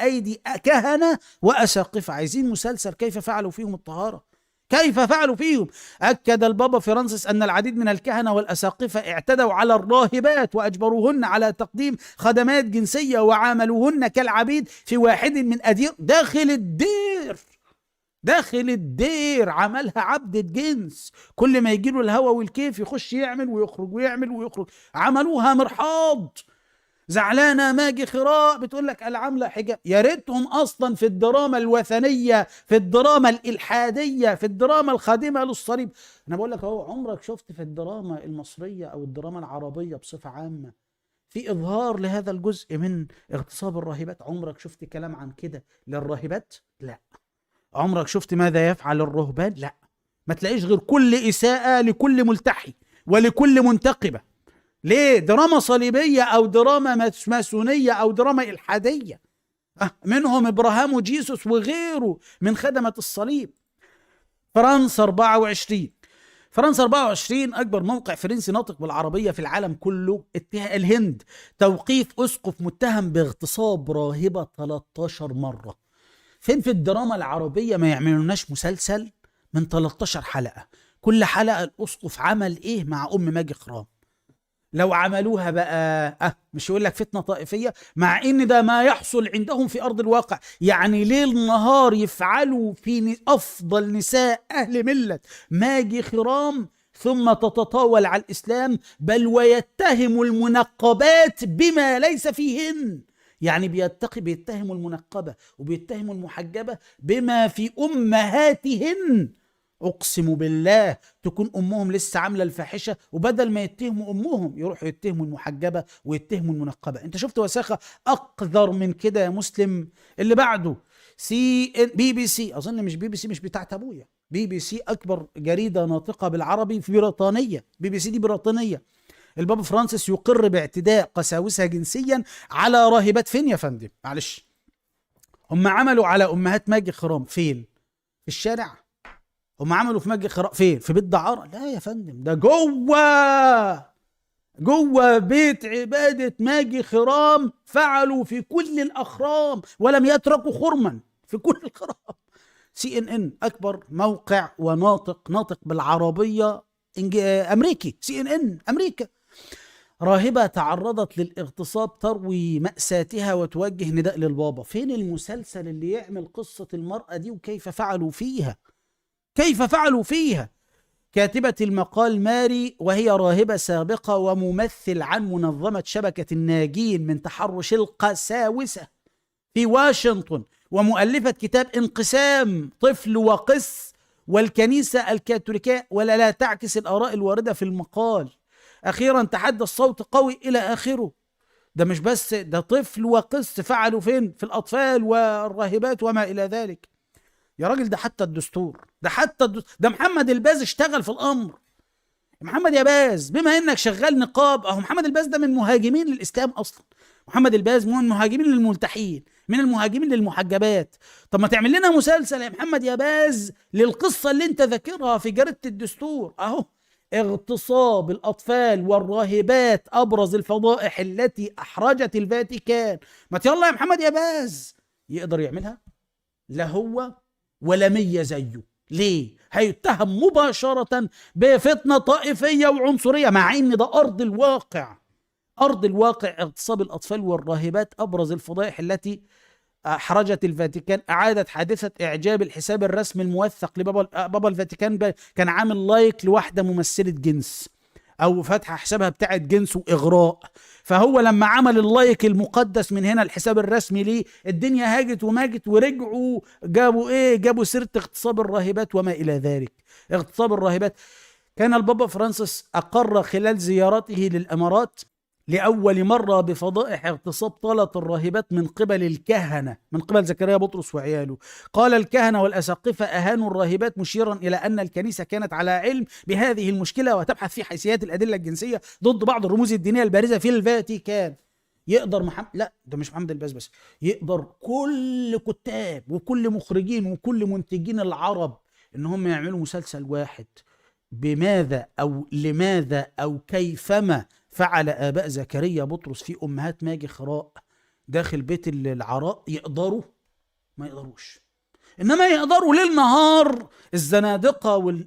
أيدي كهنة وأساقفة. عايزين مسلسل كيف فعلوا فيهم الطهارة، كيف فعلوا فيهم. أكد البابا فرانسيس أن العديد من الكهنة والأساقفة اعتدوا على الراهبات وأجبروهن على تقديم خدمات جنسية وعاملوهن كالعبيد في واحد من أدير داخل الدير عملها عبد الجنس. كل ما يجيله الهوى والكيف يخش يعمل ويخرج ويعمل ويخرج. عملوها مرحاض. زعلانة ماجي خراء بتقول لك العاملة حجاب. يا ريتهم أصلا في الدراما الوثنية، في الدراما الإلحادية، في الدراما الخادمة للصليب. أنا بقول لك أهو، عمرك شفت في الدراما المصرية أو الدراما العربية بصفة عامة في إظهار لهذا الجزء من اغتصاب الراهبات؟ عمرك شفت كلام عن كده للراهبات؟ لا. عمرك شفت ماذا يفعل الرهبان؟ لا. ما تلاقيش غير كل إساءة لكل ملتحي ولكل منتقبة. ليه؟ دراما صليبية أو دراما ماسونية أو دراما إلحادية. منهم إبراهام وجيسوس وغيره من خدمة الصليب. فرنسا 24 أكبر موقع فرنسي ناطق بالعربية في العالم كله. الهند توقيف أسقف متهم باغتصاب راهبة 13 مرة. فين في الدراما العربية ما يعملوناش مسلسل من 13 حلقة. كل حلقة الأسقف عمل إيه مع أم ماجي خرام. لو عملوها بقى مش يقول لك فتنة طائفية، مع ان ده ما يحصل عندهم في ارض الواقع. يعني ليل نهار يفعلوا في افضل نساء اهل ملة ماجي خرام، ثم تتطاول على الاسلام، بل ويتهم المنقبات بما ليس فيهن. يعني بيتهموا المنقبة وبيتهموا المحجبة بما في امهاتهن. اقسم بالله تكون امهم لسه عامله الفاحشه، وبدل ما يتهموا امهم يروحوا يتهموا المحجبه ويتهموا المنقبه. انت شفت وساخه اقذر من كده يا مسلم؟ اللي بعده بي بي سي. اظن مش بي بي سي، مش بتاعت ابويا. بي بي سي اكبر جريده ناطقه بالعربي في بريطانيا. بي بي سي دي بريطانيه. البابا فرانسيس يقر باعتداء قساوسه جنسيا على راهبات. فين يا فندم؟ معلش، هم عملوا على امهات ماجي خرام فين؟ في الشارع؟ هم عملوا في ماجي خرام فين؟ في بيت دعارة؟ لا يا فندم، ده جوه بيت عبادة ماجي خرام. فعلوا في كل الأخرام ولم يتركوا خرما في كل الخرام. CNN أكبر موقع ناطق بالعربية أمريكي. CNN أمريكا. راهبة تعرضت للاغتصاب تروي مأساتها وتوجه نداء للبابا. فين المسلسل اللي يعمل قصة المرأة دي وكيف فعلوا فيها؟ كيف فعلوا فيها؟ كاتبة المقال ماري، وهي راهبة سابقة وممثل عن منظمة شبكة الناجين من تحرش القساوسة في واشنطن، ومؤلفة كتاب انقسام طفل وقس والكنيسة الكاثوليكية ولا لا تعكس الآراء الواردة في المقال. أخيرا تحدث صوت قوي إلى آخره. ده مش بس ده طفل وقس، فعلوا فين؟ في الأطفال والراهبات وما إلى ذلك. يا راجل ده حتى الدستور، ده محمد الباز اشتغل في الامر. محمد يا باز، بما انك شغال نقاب، اهو محمد الباز ده من مهاجمين للاسلام اصلا. محمد الباز من مهاجمين للملتحين، من المهاجمين للمحجبات. طب ما تعمل لنا مسلسل يا محمد يا باز للقصه اللي انت ذاكرها في جريده الدستور. اهو اغتصاب الاطفال والراهبات ابرز الفضائح التي احرجت الفاتيكان. ما يلا يا محمد يا باز. يقدر يعملها؟ لا هو ولا 100 زيه. ليه؟ هيتهم مباشرة بفتنة طائفية وعنصرية، مع ان ده ارض الواقع. ارض الواقع اغتصاب الاطفال والراهبات ابرز الفضائح التي احرجت الفاتيكان. اعادت حادثة اعجاب الحساب الرسمي الموثق لبابا الفاتيكان كان عامل لايك لواحدة ممثلة جنس، او فاتحه حسابها بتاعت جنس واغراء. فهو لما عمل اللايك المقدس من هنا الحساب الرسمي ليه، الدنيا هاجت وماجت ورجعوا جابوا سيره اغتصاب الراهبات وما الى ذلك. اغتصاب الراهبات. كان البابا فرانسيس اقر خلال زيارته للامارات لأول مرة بفضائح اغتصاب طالة الراهبات من قبل الكهنة، من قبل زكريا بطرس وعياله. قال الكهنة والأساقفة أهانوا الراهبات، مشيرا إلى أن الكنيسة كانت على علم بهذه المشكلة وتبحث في حيثيات الأدلة الجنسية ضد بعض الرموز الدينية البارزة في الفاتيكان. يقدر لا ده مش محمد الباز بس، يقدر كل كتاب وكل مخرجين وكل منتجين العرب إن هم يعملوا مسلسل واحد بماذا أو لماذا أو كيفما فعل آباء زكريا بطرس في أمهات ماجي خراء داخل بيت العراء. يقدروا؟ ما يقدروش. إنما يقدروا ليل نهار الزنادقة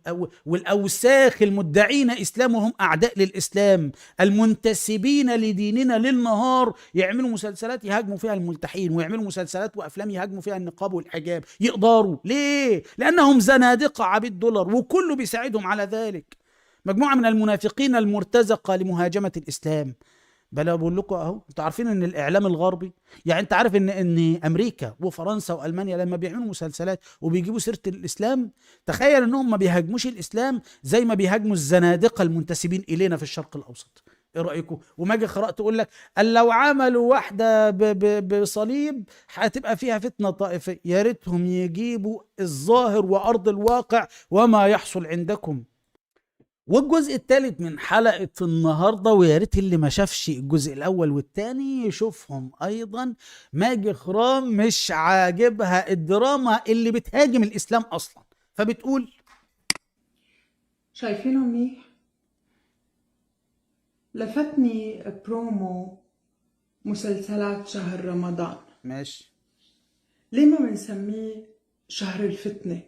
والأوساخ المدعين إسلامهم أعداء للإسلام المنتسبين لديننا ليل نهار يعملوا مسلسلات يهاجموا فيها الملتحين، ويعملوا مسلسلات وأفلام يهاجموا فيها النقاب والحجاب. يقدروا. ليه؟ لأنهم زنادقة عبيد دولار، وكله بيساعدهم على ذلك. مجموعة من المنافقين المرتزقة لمهاجمة الإسلام. بل بقول لكم اهو، انتوا عارفين ان الاعلام الغربي، يعني انت عارف ان امريكا وفرنسا والمانيا لما بيعملوا مسلسلات وبيجيبوا سيره الاسلام، تخيل انهم ما بيهاجموش الاسلام زي ما بيهاجموا الزنادقه المنتسبين الينا في الشرق الاوسط. ايه رايكم؟ وماجي قرات تقول لك لو عملوا واحده بصليب هتبقى فيها فتنه طائفيه. يا ريتهم يجيبوا الظاهر وارض الواقع وما يحصل عندكم. والجزء الثالث من حلقة النهاردة، ويا ريت اللي ما شافش الجزء الأول والثاني يشوفهم أيضا. ماجي خرام مش عاجبها الدراما اللي بتهاجم الإسلام أصلا، فبتقول شايفينه منيح؟ لفتني برومو مسلسلات شهر رمضان. ماشي. ليه ما بنسميه شهر الفتنة؟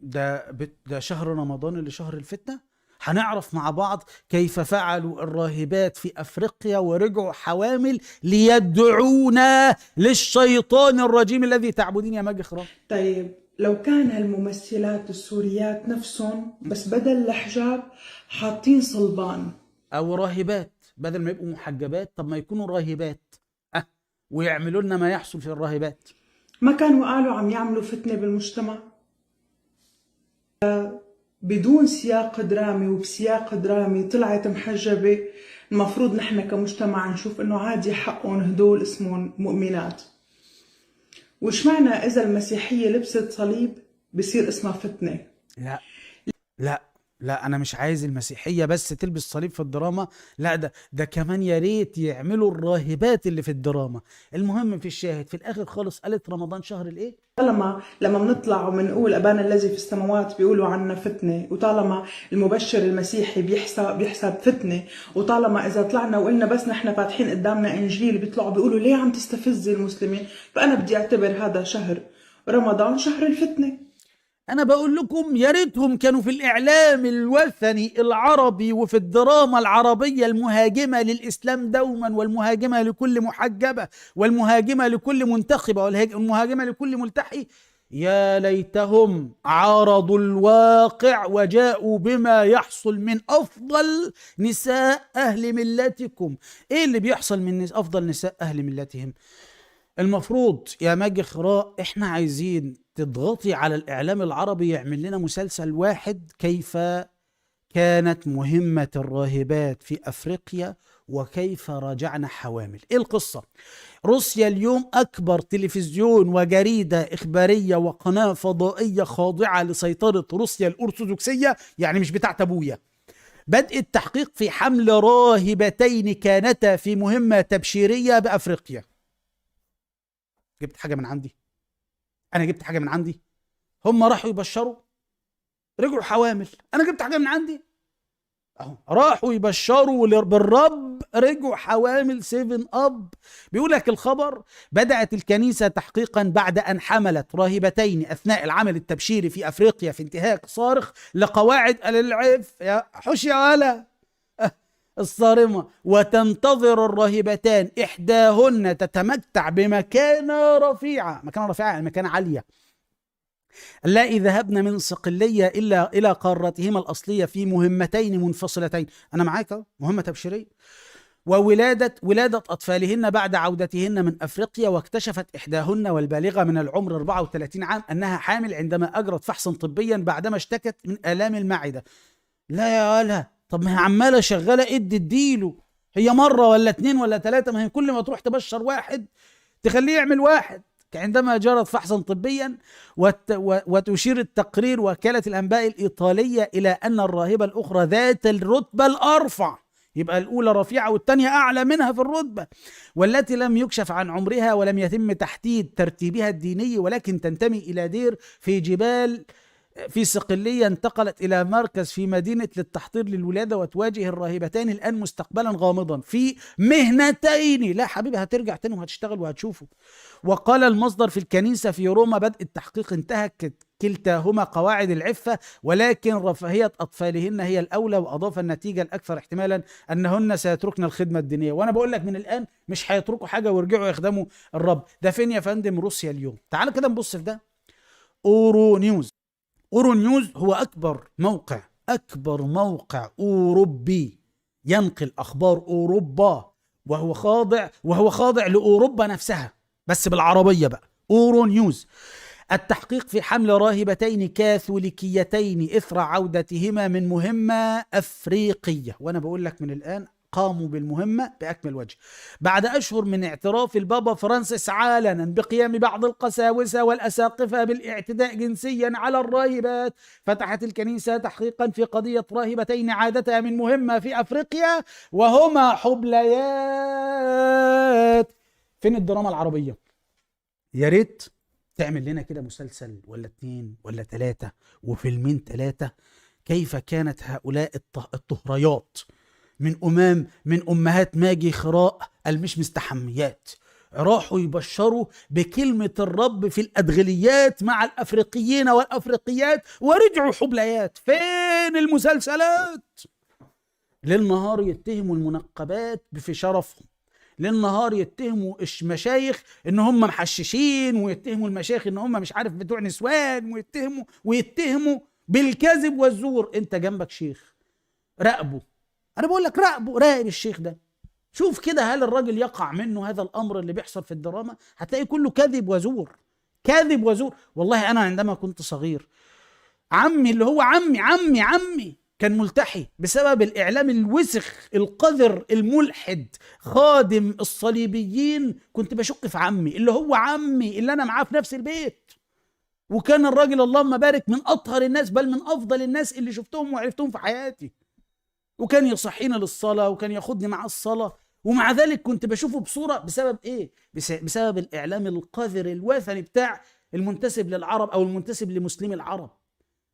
ده شهر رمضان اللي شهر الفتنة. هنعرف مع بعض كيف فعلوا الراهبات في أفريقيا ورجعوا حوامل ليدعونا للشيطان الرجيم الذي تعبدين يا ماجي خرام. طيب لو كان هالممثلات السوريات نفسهم بس بدل الحجاب حاطين صلبان، أو راهبات بدل ما يبقوا محجبات، طب ما يكونوا راهبات ويعملوا لنا ما يحصل في الراهبات. ما كانوا قالوا عم يعملوا فتنة بالمجتمع؟ بدون سياق درامي وبسياق درامي طلعت محجبة، المفروض نحن كمجتمع نشوف انه عادي حقهم هدول اسمهم مؤمنات. وش معنى اذا المسيحية لبست صليب بصير اسمها فتنة؟ لا لا لا، انا مش عايز المسيحيه بس تلبس صليب في الدراما، لا ده كمان يا ريت يعملوا الراهبات اللي في الدراما. المهم في الشاهد في الاخر خالص قالت رمضان شهر الايه. طالما لما بنطلع وبنقول ابانا الذي في السماوات بيقولوا عنا فتنه، وطالما المبشر المسيحي بيحسب فتنه، وطالما اذا طلعنا وقلنا بس نحن فاتحين قدامنا انجيل بيطلعوا بيقولوا ليه عم تستفزي المسلمين، فانا بدي اعتبر هذا شهر رمضان شهر الفتنه. أنا بقول لكم يا ريتهم كانوا في الإعلام الوثني العربي وفي الدراما العربية المهاجمة للإسلام دوما، والمهاجمة لكل محجبة، والمهاجمة لكل منتخبة، والمهاجمة لكل ملتحي، يا ليتهم عارضوا الواقع وجاءوا بما يحصل من أفضل نساء أهل ملتكم. إيه اللي بيحصل من أفضل نساء أهل ملتهم؟ المفروض يا ماجي خراء احنا عايزين تضغطي على الإعلام العربي يعمل لنا مسلسل واحد كيف كانت مهمة الراهبات في أفريقيا وكيف رجعنا حوامل. إيه القصة؟ روسيا اليوم أكبر تلفزيون وجريدة إخبارية وقناة فضائية خاضعة لسيطرة روسيا الأرثوذكسية، يعني مش بتاعت أبويا، بدء التحقيق في حمل راهبتين كانتا في مهمة تبشيرية بأفريقيا. جبت حاجة من عندي؟ أنا جبت حاجة من عندي؟ هم راحوا يبشروا رجعوا حوامل. أنا جبت حاجة من عندي؟ أهو راحوا يبشروا بالرب رجعوا حوامل 7 أب. بيقول لك الخبر: بدأت الكنيسة تحقيقا بعد أن حملت راهبتين أثناء العمل التبشيري في أفريقيا في انتهاك صارخ لقواعد العف يا حش يا ولا الصارمة، وتنتظر الراهبتان إحداهن تتمتع بمكانة رفيعة، مكانة رفيعة يعني مكانة عالية، اللائي ذهبن من صقلية إلى قارتهما الأصلية في مهمتين منفصلتين. أنا معاك، مهمة تبشيرية وولادة أطفالهن بعد عودتهن من أفريقيا. واكتشفت إحداهن والبالغة من العمر 34 عام أنها حامل عندما أجرت فحصا طبيا بعدما اشتكت من آلام المعدة. لا يا ولا، طب ما هي عمالة شغالة اديله، هي مرة ولا 2 ولا 3، ما هي كل ما تروح تبشر واحد تخليه يعمل واحد. عندما جرت فحصا طبيا وتشير التقرير وكالة الأنباء الإيطالية إلى أن الراهبة الأخرى ذات الرتبة الأرفع، يبقى الأولى رفيعة والثانية أعلى منها في الرتبة، والتي لم يكشف عن عمرها ولم يتم تحديد ترتيبها الديني، ولكن تنتمي إلى دير في جبال في صقلية، انتقلت إلى مركز في مدينة للتحضير للولادة، وتواجه الراهبتان الآن مستقبلا غامضا في مهنتين. لا حبيبي، هترجع تاني وهتشتغل وهتشوفه. وقال المصدر في الكنيسة في روما: بدء التحقيق انتهك كلتاهما قواعد العفة، ولكن رفاهية أطفالهن هي الأولى. وأضاف: النتيجة الأكثر احتمالا أنهن سيتركن الخدمة الدينية. وأنا بقول لك من الآن مش هيتركوا حاجة ويرجعوا يخدموا الرب. ده فين يا فندم؟ روسيا اليوم. تعال كده نبص في ده. أورو نيوز هو أكبر موقع أوروبي ينقل أخبار أوروبا، وهو خاضع لأوروبا نفسها بس بالعربية بقى. أورو نيوز. التحقيق في حمل راهبتين كاثوليكيتين إثر عودتهما من مهمة أفريقية. وأنا بقول لك من الآن قاموا بالمهمة بأكمل وجه. بعد أشهر من اعتراف البابا فرانسيس علنا بقيام بعض القساوسة والأساقفة بالاعتداء جنسيا على الراهبات، فتحت الكنيسة تحقيقا في قضية راهبتين عادتا من مهمة في أفريقيا وهما حبليات. فين الدراما العربية؟ يا ريت تعمل لنا كده مسلسل ولا 2 ولا 3 وفيلمين 3 كيف كانت هؤلاء الطهريات من أمهات ماجي خراء المش مستحميات راحوا يبشروا بكلمة الرب في الأدغليات مع الأفريقيين والأفريقيات، ورجعوا حبليات. فين المسلسلات؟ للنهار يتهموا المنقبات في شرفهم، للنهار يتهموا المشايخ ان هم محششين، ويتهموا المشايخ ان هم مش عارف بتوع نسوان، ويتهموا بالكذب والزور. انت جنبك شيخ، راقبه. انا بقول لك راقب الشيخ ده، شوف كده هل الراجل يقع منه هذا الامر اللي بيحصل في الدراما؟ هتلاقي كله كذب وزور، كذب وزور. والله انا عندما كنت صغير، عمي اللي هو عمي كان ملتحي بسبب الإعلام الوسخ القذر الملحد خادم الصليبيين. كنت بشك في عمي اللي هو عمي اللي أنا معاه في نفس البيت، وكان الراجل اللهم بارك من أطهر الناس، بل من أفضل الناس اللي شفتهم وعرفتهم في حياتي، وكان يصحينا للصلاة وكان ياخدني مع الصلاة. ومع ذلك كنت بشوفه بصورة. بسبب إيه؟ بسبب الإعلام القذر الوثني بتاع المنتسب للعرب أو المنتسب لمسلمي العرب.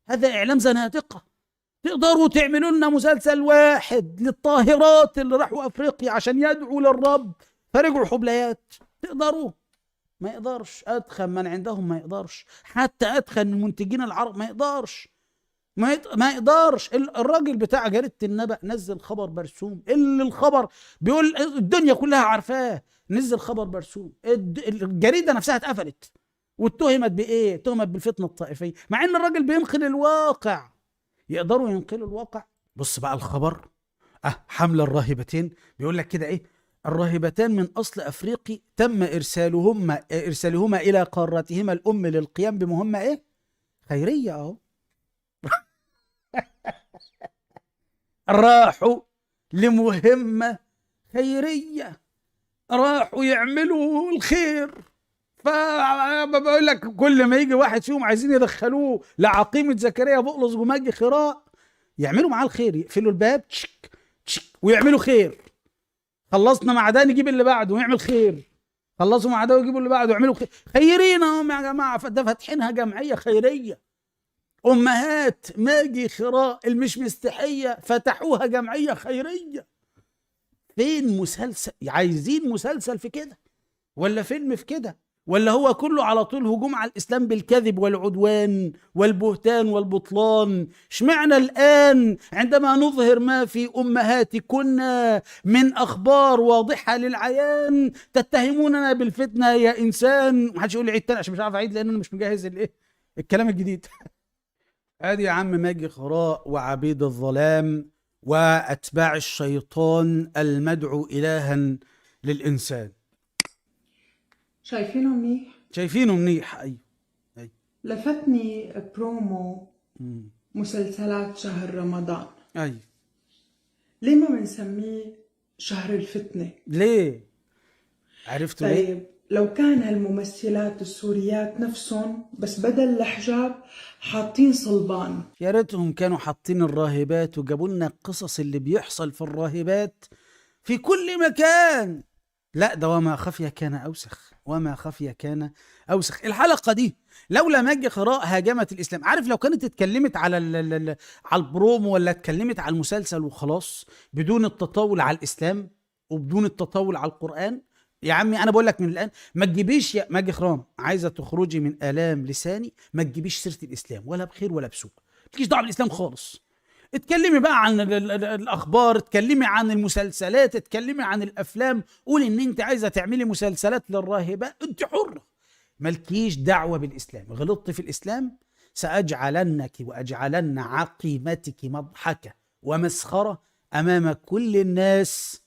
هذا إعلام زنادقة. تقدروا تعملوا لنا مسلسل واحد للطاهرات اللي راحوا أفريقيا عشان يدعوا للرب فرجعوا حبليات؟ تقدروا؟ ما يقدرش. أدخن من عندهم ما يقدرش، حتى أدخن المنتجين العرب ما يقدرش، ما يقدرش. الراجل بتاع جريدة النبأ نزل خبر برسوم، اللي الخبر بيقول الدنيا كلها عارفاه، نزل خبر برسوم. الجريدة نفسها اتقفلت واتهمت بإيه؟ اتهمت بالفتنة الطائفية، مع إن الراجل بينقل الواقع. يقدروا ينقلوا الواقع؟ بص بقى الخبر، حمل الراهبتين بيقول لك كده ايه: الراهبتان من اصل افريقي تم ارسالهما الى قارتهما الام للقيام بمهمه ايه؟ خيريه. اهو راحوا لمهمه خيريه، راحوا يعملوا الخير. فبقول لك كل ما يجي واحد فيهم عايزين يدخلوه لعقيمة زكريا بقلص ومجي خراء، يعملوا معاه الخير، يقفلوا الباب تشك تشك ويعملوا خير. خلصنا مع ده نجيب اللي بعده ويعمل خير، خلصوا مع ده ويجيبوا اللي بعده ويعملوا خير. خيرين اهم يا جماعه. ده فاتحينها جمعيه خيريه. امهات ماجي خراء المش مستحيه فتحوها جمعيه خيريه. فين مسلسل؟ عايزين مسلسل في كده ولا فيلم في كده؟ ولا هو كله على طول هجوم على الإسلام بالكذب والعدوان والبهتان والبطلان؟ اشمعنى الآن عندما نظهر ما في أمهاتكن من أخبار واضحة للعيان تتهموننا بالفتنة يا إنسان؟ محدش يقول لي عيد تاني عشان مش عارف أعيد لأن أنا مش مجهز الكلام الجديد. ادي يا عم ماجي خراء وعبيد الظلام وأتباع الشيطان المدعو إلها للإنسان. شايفينه منيح؟ شايفينه منيح. أي لفتني برومو مسلسلات شهر رمضان. أي ليه ما بنسميه شهر الفتنة؟ ليه؟ عرفتوا ليه؟ طيب لو كان هالممثلات السوريات نفسهم بس بدل الحجاب حاطين صلبان. يا ريتهم كانوا حاطين الراهبات وجابوا لنا القصص اللي بيحصل في الراهبات في كل مكان. لا ده وما خفي كان أوسخ، وما خفي كان أوسخ. الحلقة دي لولا ماجي خراء هاجمت الإسلام. عارف لو كانت اتكلمت على على البرومو ولا اتكلمت على المسلسل وخلاص بدون التطاول على الإسلام وبدون التطاول على القرآن، يا عمي أنا بقول لك من الآن ما تجيبيش يا ماجي خراء، عايزة تخرجي من آلام لساني ما تجيبيش سيرة الإسلام ولا بخير ولا بسوء، مالكيش دعوة بالإسلام خالص. اتكلمي بقى عن الأخبار، اتكلمي عن المسلسلات، اتكلمي عن الأفلام، قولي إن أنت عايزة تعملي مسلسلات للراهبات، أنت حرة، مالكيش دعوة بالإسلام. غلطت في الإسلام سأجعلنك وأجعلن عقيمتك مضحكة ومسخرة أمام كل الناس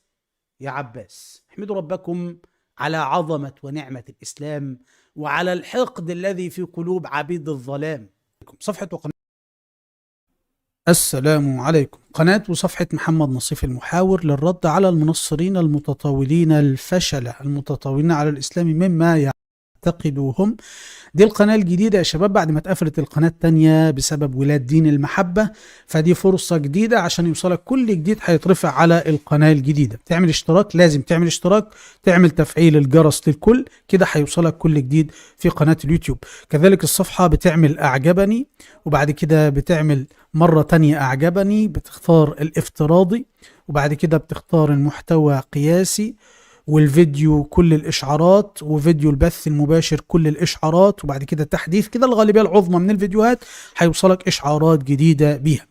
يا عباس. احمدوا ربكم على عظمة ونعمة الإسلام وعلى الحقد الذي في قلوب عبيد الظلام. صفحة وقناة السلام عليكم. قناة وصفحة محمد نصيف المحاور للرد على المنصرين المتطاولين الفشلة المتطاولين على الإسلام مما يعتقدوهم. دي القناة الجديدة يا شباب بعد ما اتقفلت القناة التانية بسبب ولاد دين المحبة، فدي فرصة جديدة عشان يوصلك كل جديد هيترفع على القناة الجديدة. تعمل اشتراك، لازم تعمل اشتراك، تعمل تفعيل الجرس للكل، كده هيوصلك كل جديد في قناة اليوتيوب. كذلك الصفحة بتعمل أعجبني وبعد كده بتعمل مرة تانية أعجبني، بتختار الافتراضي وبعد كده بتختار المحتوى قياسي والفيديو كل الإشعارات، وفيديو البث المباشر كل الإشعارات، وبعد كده تحديث كده الغالبية العظمى من الفيديوهات هيوصلك إشعارات جديدة بيها.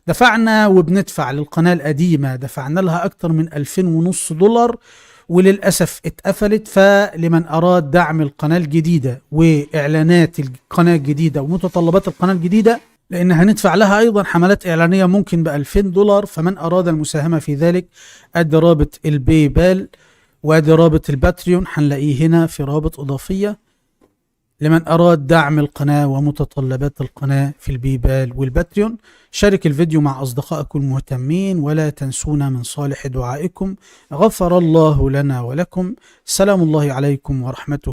دفعنا وبندفع للقناة القديمة، دفعنا لها أكتر من $2,500 وللأسف اتقفلت. فلمن أراد دعم القناة الجديدة وإعلانات القناة الجديدة ومتطلبات القناة الجديدة، لأن هندفع لها أيضا حملات إعلانية ممكن $2,000، فمن أراد المساهمة في ذلك أدي رابط الباي بال وأدي رابط الباتريون، هنلاقيه هنا في رابط إضافية لمن أراد دعم القناة ومتطلبات القناة في الباي بال والباتريون. شارك الفيديو مع أصدقائكم المهتمين، ولا تنسونا من صالح دعائكم. غفر الله لنا ولكم. سلام الله عليكم ورحمته.